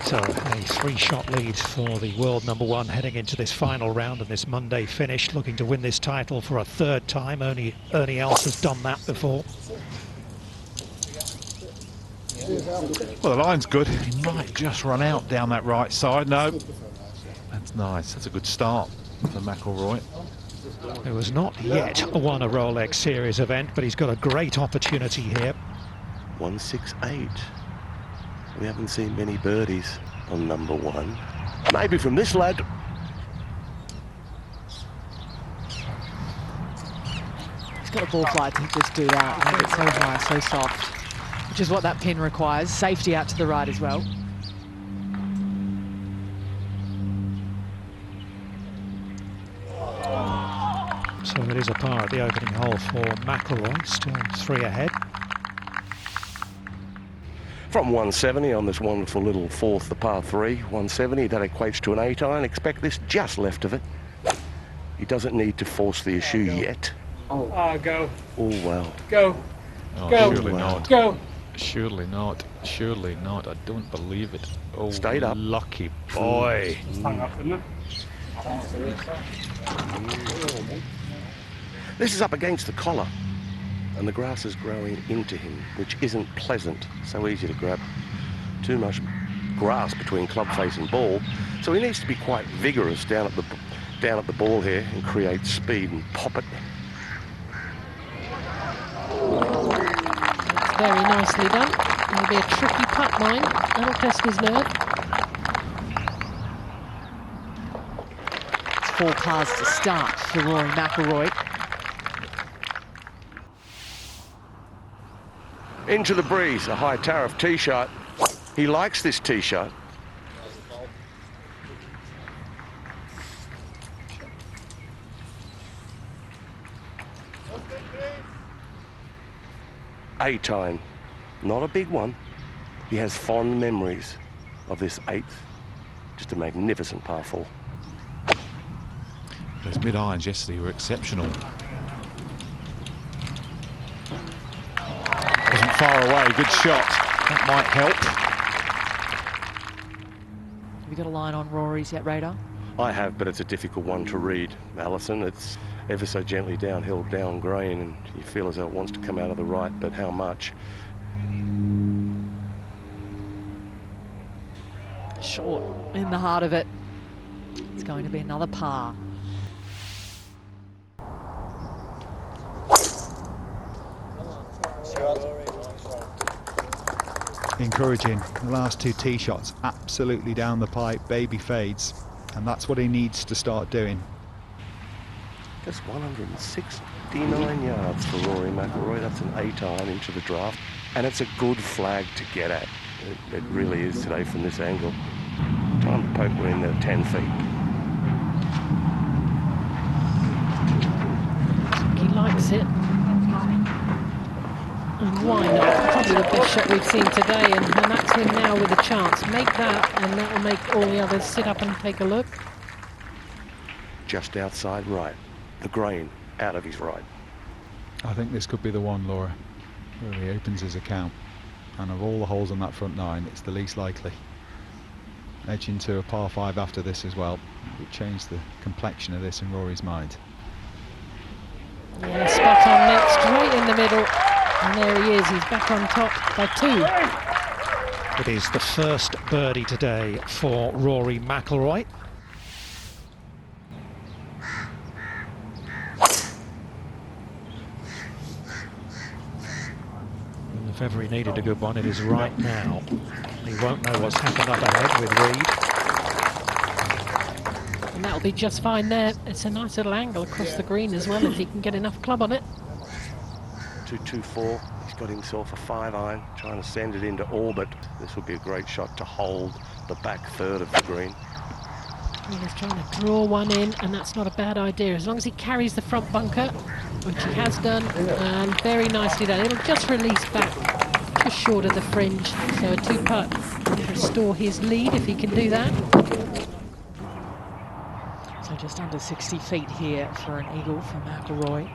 So a three-shot lead for the world #1 heading into this final round and this Monday finish, looking to win this title for a third time. Only Ernie Els has done that before. Well, the line's good. He might just run out down that right side. No, that's nice. That's a good start for McIlroy. Who has not yet won a Rolex Series event, but he's got a great opportunity here. 168. We haven't seen many birdies on #1. Maybe from this lad. He's got a ball flight to just do that. Make it so high, so soft, which is what that pin requires. Safety out to the right as well. So it is a par at the opening hole for McIlroy, still 3 ahead. From 170 on this wonderful little fourth, the par 3, 170, that equates to an 8-iron. Expect this just left of it. He doesn't need to force the issue yet. Go. Oh, well. Go. Oh, Go. surely not. Go. Surely not. Surely not. I don't believe it. Oh, Stayed up. Lucky boy. Hung up, isn't it? This is up against the collar, and the grass is growing into him, which isn't pleasant. So easy to grab. Too much grass between club face and ball, so he needs to be quite vigorous down at the ball here and create speed and pop it. Very nicely done. It'll be a tricky putt, mine. That'll test his nerve. It's 4 pars to start for Rory McIlroy. Into the breeze, a high tariff tee shot. He likes this tee shot. Eight-iron, not a big one. He has fond memories of this 8th. Just a magnificent par 4. Those mid-irons yesterday were exceptional. Wasn't far away, good shot. That might help. Have you got a line on Rory's yet, Radar? I have, but it's a difficult one to read, Alison. It's ever so gently downhill, down green, and you feel as though it wants to come out of the right, but how much? Short in the heart of it. It's going to be another par. Encouraging. The last 2 tee shots absolutely down the pipe, baby fades, and that's what he needs to start doing. Just 169 yards for Rory McIlroy. That's an 8-iron into the draft, and it's a good flag to get at. It really is today from this angle. Time to poke one in there 10 feet. He likes it. And why not? Probably the best shot we've seen today, and that's him now with a chance. Make that, and that will make all the others sit up and take a look. Just outside right. The green out of his right. I think this could be the one, Laura, where he opens his account. And of all the holes on that front 9, it's the least likely. Edge into a par 5 after this as well. It would change the complexion of this in Rory's mind. Yeah, spot on net, straight in the middle. And there he is, he's back on top by 2. It is the first birdie today for Rory McIlroy. And if ever he needed a good one, it is right now. He won't know what's happened up ahead with Reed. And that'll be just fine there. It's a nice little angle across the green as well, if he can get enough club on it. 224. He's got himself a 5-iron, trying to send it into orbit. This would be a great shot to hold the back third of the green. He's trying to draw one in, and that's not a bad idea, as long as he carries the front bunker, which he has done, and very nicely done. It'll just release back just short of the fringe, so a 2-putt to restore his lead if he can do that. So just under 60 feet here for an eagle from McIlroy.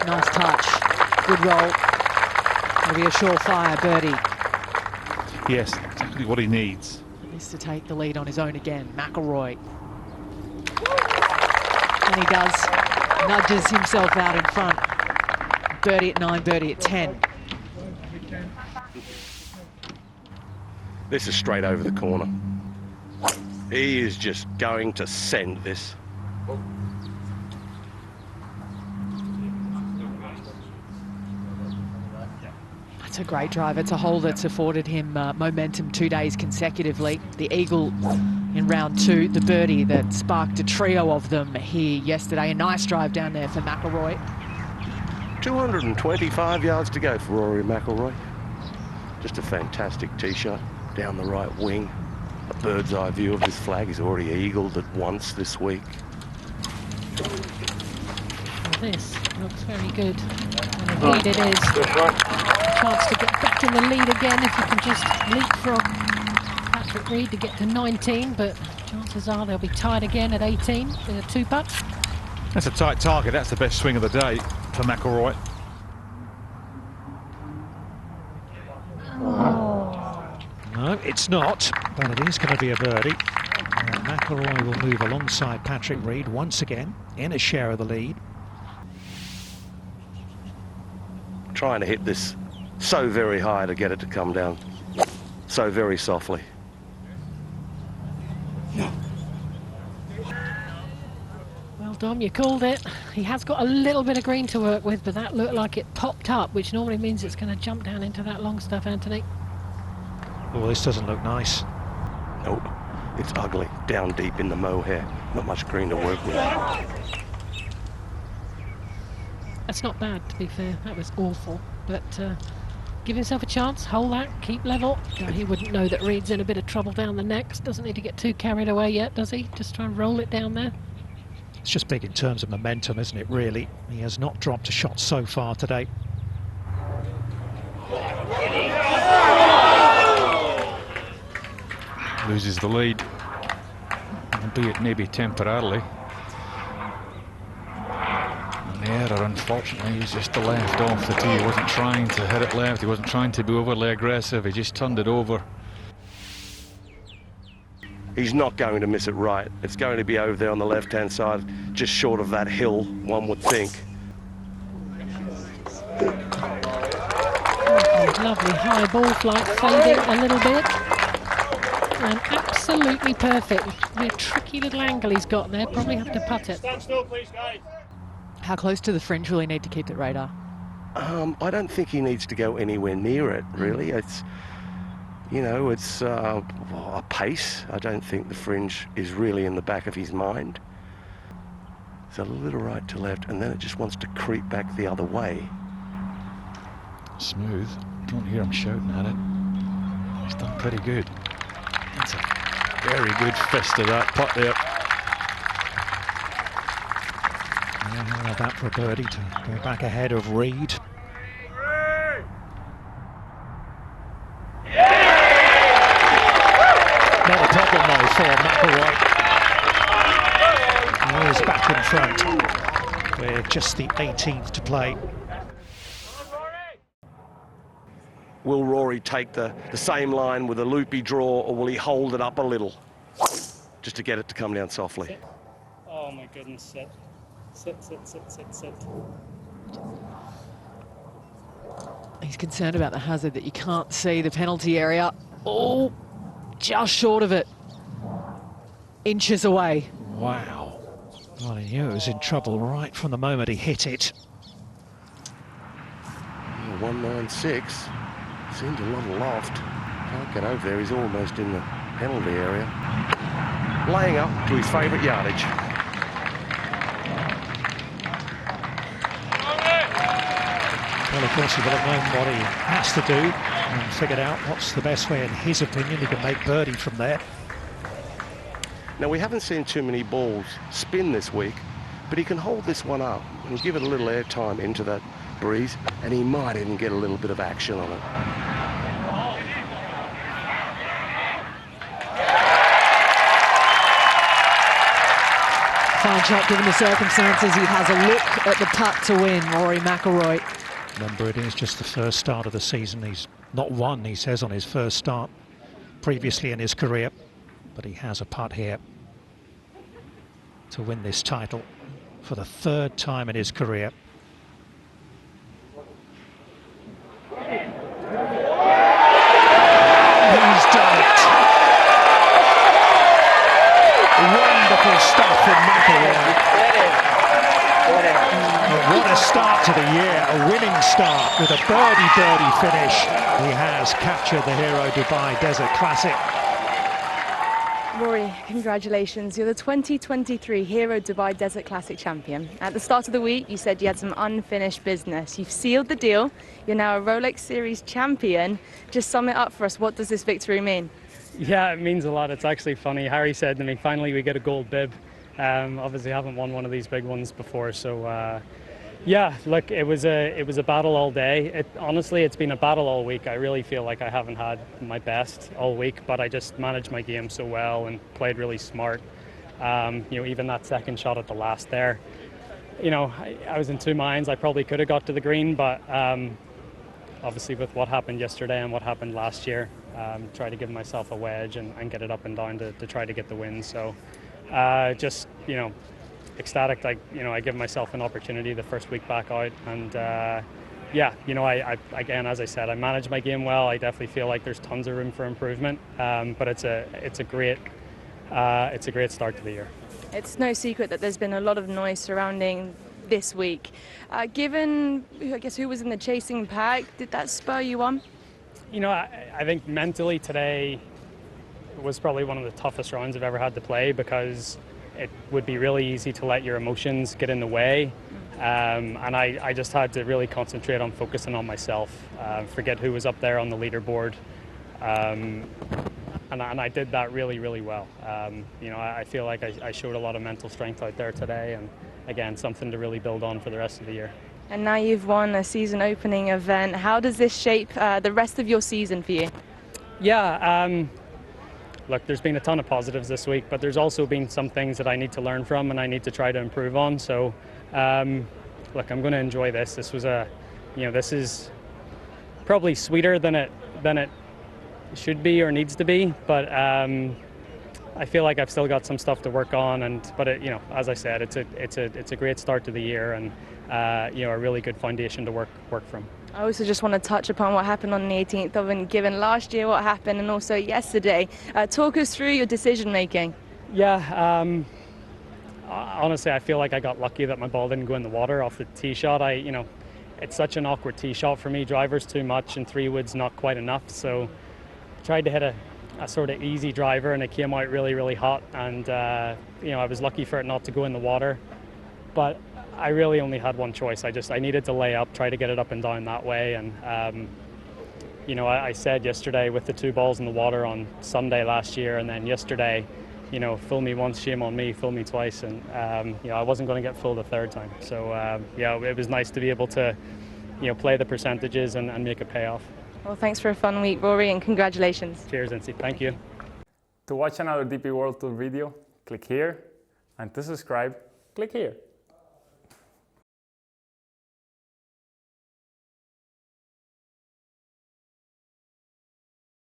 Nice touch, good roll. Maybe a surefire birdie. Yes, exactly what he needs. Needs to take the lead on his own again. McIlroy. And he does. Nudges himself out in front. Birdie at 9, birdie at 10. This is straight over the corner. He is just going to send this. That's a great drive. It's a hole that's afforded him momentum 2 days consecutively. The eagle in round 2, the birdie that sparked a trio of them here yesterday. A nice drive down there for McIlroy. 225 yards to go for Rory McIlroy. Just a fantastic tee shot down the right wing. A bird's eye view of his flag. He's already eagled it once this week. Well, this looks very good. And indeed it is. Chance to get back in the lead again if you can just leapfrog Patrick Reed to get to 19, but chances are they'll be tied again at 18 in a 2-putt. That's a tight target. That's the best swing of the day for McIlroy. No, it's not, but it is going to be a birdie. McIlroy will move alongside Patrick Reed once again in a share of the lead. Trying to hit this so very high to get it to come down so very softly. Well, Dom, you called it. He has got a little bit of green to work with, but that looked like it popped up, which normally means it's going to jump down into that long stuff, Anthony. Oh, this doesn't look nice. Nope, it's ugly, down deep in the mohair. Not much green to work with. That's not bad, to be fair. That was awful. But give himself a chance, hold that, keep level. He wouldn't know that Reed's in a bit of trouble down the next. Doesn't need to get too carried away yet, does he? Just try and roll it down there. It's just big in terms of momentum, isn't it, really? He has not dropped a shot so far today. Loses the lead, albeit maybe temporarily. And the error, unfortunately, was just the left off the tee. He wasn't trying to hit it left. He wasn't trying to be overly aggressive. He just turned it over. He's not going to miss it right. It's going to be over there on the left-hand side, just short of that hill, one would think. Oh, lovely high ball flight, fading a little bit. And absolutely perfect. The tricky little angle he's got there. Probably have to putt it. Stand still, please, guys. How close to the fringe will he need to keep it, Radar? I don't think he needs to go anywhere near it, really. It's, you know, it's a pace. I don't think the fringe is really in the back of his mind. It's a little right to left, and then it just wants to creep back the other way. Smooth. Don't hear him shouting at it. He's done pretty good. That's a very good fist of that putt there. Yeah, he'll have that for a birdie to go back ahead of Reed. Not a problem though for McIlroy. He is back in front with just the 18th to play. Will Rory take the same line with a loopy draw, or will he hold it up a little just to get it to come down softly? Oh my goodness, sit. Sit, sit, sit, sit, sit. He's concerned about the hazard that you can't see the penalty area. Oh, just short of it. Inches away. Wow. Well, he knew he was in trouble right from the moment he hit it. 196. Seems a little loft. Can't get over there. He's almost in the penalty area. Laying up to his favourite yardage. Well, of course, he will have known what he has to do and figured out what's the best way, in his opinion. He can make birdie from there. Now, we haven't seen too many balls spin this week, but he can hold this one up and give it a little air time into that breeze, and he might even get a little bit of action on it. Fine shot given the circumstances. He has a look at the putt to win, Rory McIlroy. Remember, it is just the first start of the season. He's not won, he says, on his first start previously in his career, but he has a putt here to win this title for the third time in his career. He's done it. Wonderful stuff from McIlroy. What a start to the year, a winning start with a birdie finish. He has captured the Hero Dubai Desert Classic. Rory, congratulations. You're the 2023 Hero Dubai Desert Classic champion. At the start of the week, you said you had some unfinished business. You've sealed the deal. You're now a Rolex Series champion. Just sum it up for us. What does this victory mean? Yeah, it means a lot. It's actually funny. Harry said to me, finally we get a gold bib. Obviously I haven't won one of these big ones before, so yeah, look, it was a battle all day. Honestly, it's been a battle all week. I really feel like I haven't had my best all week, but I just managed my game so well and played really smart. You know, even that second shot at the last there, you know, I was in two minds. I probably could have got to the green, but obviously with what happened yesterday and what happened last year, try to give myself a wedge and get it up and down to try to get the win. So just, you know, ecstatic. I give myself an opportunity the first week back out, and yeah, you know, I again, as I said, I manage my game well. I definitely feel like there's tons of room for improvement, but it's a great start to the year. It's no secret that there's been a lot of noise surrounding this week. Given, I guess, who was in the chasing pack, did that spur you on? You know, I think mentally today was probably one of the toughest rounds I've ever had to play, because it would be really easy to let your emotions get in the way, and I just had to really concentrate on focusing on myself, forget who was up there on the leaderboard, and I did that really, really well. You know, I feel like I showed a lot of mental strength out there today, and again, something to really build on for the rest of the year. And now you've won a season opening event. How does this shape the rest of your season for you? Yeah, look, there's been a ton of positives this week, but there's also been some things that I need to learn from and I need to try to improve on. So, look, I'm going to enjoy this. This was this is probably sweeter than it should be or needs to be, but I feel like I've still got some stuff to work on. But you know, as I said, it's a great start to the year, and you know, a really good foundation to work from. I also just want to touch upon what happened on the 18th of, and given last year what happened and also yesterday. Talk us through your decision making. Yeah, honestly, I feel like I got lucky that my ball didn't go in the water off the tee shot. You know, it's such an awkward tee shot for me. Driver's too much and 3 wood's not quite enough. So I tried to hit a sort of easy driver, and it came out really, really hot. And you know, I was lucky for it not to go in the water. But I really only had one choice. I needed to lay up, try to get it up and down that way. And you know, I said yesterday with the 2 balls in the water on Sunday last year, and then yesterday, you know, fool me once, shame on me, fool me twice, and you know, I wasn't going to get fooled a third time. So yeah, it was nice to be able to, you know, play the percentages and make it pay off. Well, thanks for a fun week, Rory, and congratulations. Cheers, Incy. Thank you. To watch another DP World Tour video, click here, and to subscribe, click here.